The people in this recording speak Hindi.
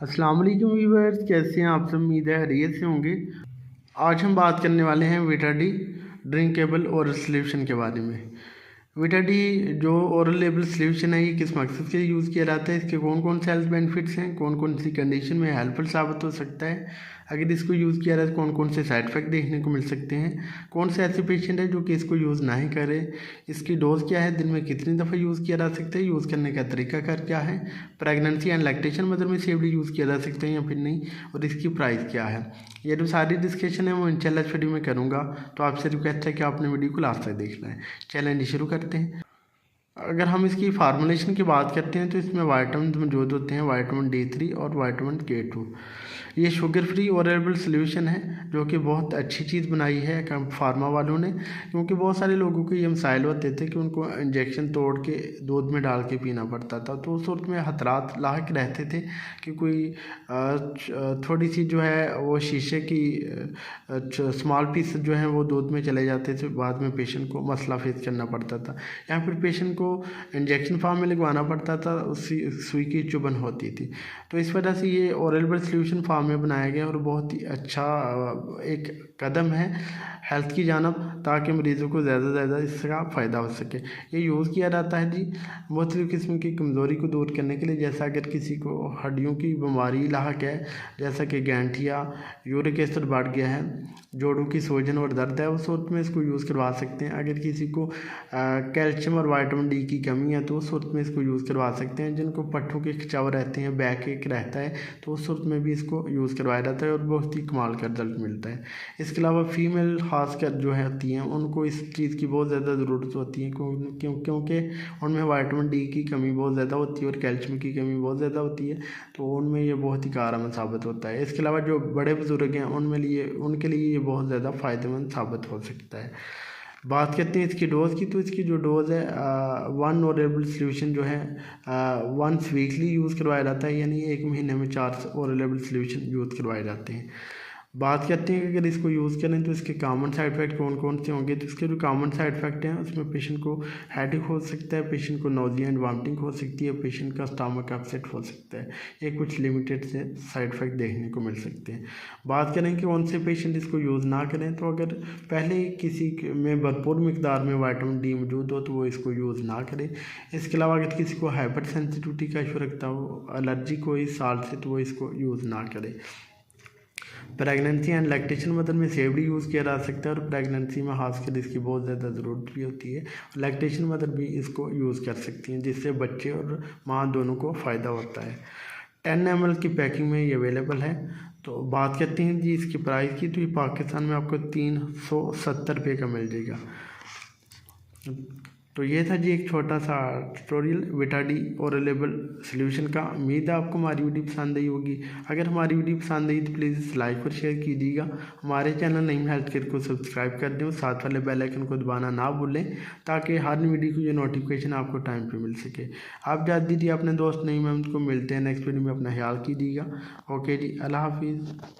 अस्सलाम वालेकुम व्यूअर्स, कैसे हैं आप सब? उम्मीद है खैरियत से होंगे। आज हम बात करने वाले हैं विटा डी ड्रिंकेबल ओरल सॉल्यूशन के बारे में। विटा डी जो ओरल लेबल सॉल्यूशन है, ये किस मकसद के लिए यूज़ किया जाता है, इसके कौन कौन से हेल्थ बेनिफिट्स हैं, कौन कौन सी कंडीशन में हेल्पफुल साबित हो सकता है, अगर इसको यूज़ किया जाए तो कौन कौन से साइड इफ़ेक्ट देखने को मिल सकते हैं, कौन से ऐसे पेशेंट है जो कि इसको यूज़ नहीं करें, इसकी डोज़ क्या है, दिन में कितनी दफ़ा यूज़ किया जा सकता है, यूज़ करने का तरीका कर क्या है, प्रेगनेंसी एंड लैक्टेशन मदर में सेफली यूज़ किया जा सकता है या फिर नहीं, और इसकी प्राइस क्या है। ये जो सारी डिस्कशन है वो इंशाल्लाह इस वीडियो में करूँगा, तो आपसे रिक्वेस्ट है कि आपने वीडियो को लास्ट तक देखना है। चैलेंज शुरू करते हैं। अगर हम इसकी फार्मूलेशन की बात करते हैं तो इसमें वाइटामिन मौजूद होते हैं, वाइटामिन D3 और वाइटामिन K2। ये शुगर फ्री ओरेबल सोल्यूशन है जो कि बहुत अच्छी चीज़ बनाई है फार्मा वालों ने, क्योंकि बहुत सारे लोगों के ये मसाइल होते थे कि उनको इंजेक्शन तोड़ के दूध में डाल के पीना पड़ता था, तो उस वक्त में खतरात लाक रहते थे कि कोई थोड़ी सी जो है वो शीशे की स्मॉल पीस जो है वो दूध में चले जाते थे, बाद में पेशेंट को मसला फेस करना पड़ता था, या फिर पेशेंट को इंजेक्शन फार्म में लगवाना पड़ता था, उसकी सुई की चुभन होती थी। तो इस वजह से ये ओरल सॉल्यूशन फार्म में बनाया गया और बहुत ही अच्छा एक कदम है हेल्थ की जानब, ताकि मरीज़ों को ज़्यादा से ज़्यादा इसका फ़ायदा हो सके। ये यूज़ किया जाता है जी मुख्तलिफ़ किस्म की कमज़ोरी को दूर करने के लिए, जैसा अगर किसी को हड्डियों की बीमारी लाक है, जैसा कि गैंठिया, यूरिक एसिड बढ़ गया है, जोड़ों की सूजन और दर्द है, उस वक्त में इसको यूज़ करवा सकते हैं। अगर किसी को कैल्शियम और विटामिन D की कमी है तो उस वक्त में इसको यूज़ करवा सकते हैं। जिनको पट्ठों के खिंचाव रहते हैं, बैक एक रहता है, तो उस वक्त में भी इसको यूज़ करवाया जाता है और बहुत ही कमाल का रिजल्ट मिलता है। इसके अलावा फीमेल खासकर जो है होती हैं, उनको इस चीज़ की बहुत ज़्यादा ज़रूरत होती है, क्योंकि उनमें विटामिन D की कमी बहुत ज़्यादा होती है और कैल्शियम की कमी बहुत ज़्यादा होती है, तो उनमें ये बहुत ही कारगर साबित होता है। इसके अलावा जो बड़े बुज़ुर्ग हैं उनके लिए ये बहुत ज़्यादा फ़ायदेमंद साबित हो सकता है। बात करते हैं इसकी डोज़ की, तो इसकी जो डोज़ है वन ओरेबल सॉल्यूशन जो है वंस वीकली यूज़ करवाया जाता है, यानी 1 महीने में 4 ओरेबल सॉल्यूशन यूज़ करवाए जाते हैं। बात करते हैं कि अगर इसको यूज़ करें तो इसके कॉमन साइड इफ़ेक्ट कौन कौन से होंगे। तो इसके जो कॉमन साइड इफ़ेक्ट हैं उसमें पेशेंट को हेडेक हो सकता है, पेशेंट को नोज़िया एंड वॉमिटिंग हो सकती है, पेशेंट का स्टमक अपसेट हो सकता है। ये कुछ लिमिटेड से साइड इफ़ेक्ट देखने को मिल सकते हैं। बात करें कि कौन से पेशेंट इसको यूज़ ना करें, तो अगर पहले किसी में भरपूर मिकदार में विटामिन D मौजूद हो तो वो इसको यूज़ ना करें। इसके अलावा अगर किसी को हाइपर सेंसिटिविटी का इशू रखता हो, एलर्जी को इस साल से, तो वो इसको यूज़ ना करें। प्रेगनेंसी एंड लैक्टेशन मदर में सेवली यूज़ किया जा सकता है और प्रेगनेंसी में खासकर इसकी बहुत ज़्यादा ज़रूरत भी होती है। लैक्टेशन मदर भी इसको यूज़ कर सकती हैं, जिससे बच्चे और माँ दोनों को फ़ायदा होता है। 10 ml की पैकिंग में ये अवेलेबल है। तो बात करते हैं जी इसकी प्राइस की, तो ये पाकिस्तान में आपको 370 रुपये का मिल जाएगा। तो ये था जी एक छोटा सा ट्यूटोरियल विटा डी ओरेबल सॉल्यूशन का। उम्मीद है आपको हमारी वीडियो पसंद आई होगी। अगर हमारी वीडियो पसंद आई तो प्लीज़ लाइक और शेयर कीजिएगा। हमारे चैनल नईम हेल्थ केयर को सब्सक्राइब कर दें और साथ वाले बेल आइकन को दबाना ना भूलें, ताकि हर वीडियो की जो नोटिफिकेशन आपको टाइम पे मिल सके। आप जा दीजिए अपने दोस्त नईम को, मिलते हैं नेक्स्ट वीडियो में। अपना ख्याल कीजिएगा। ओके जी, अल्लाह हाफिज़।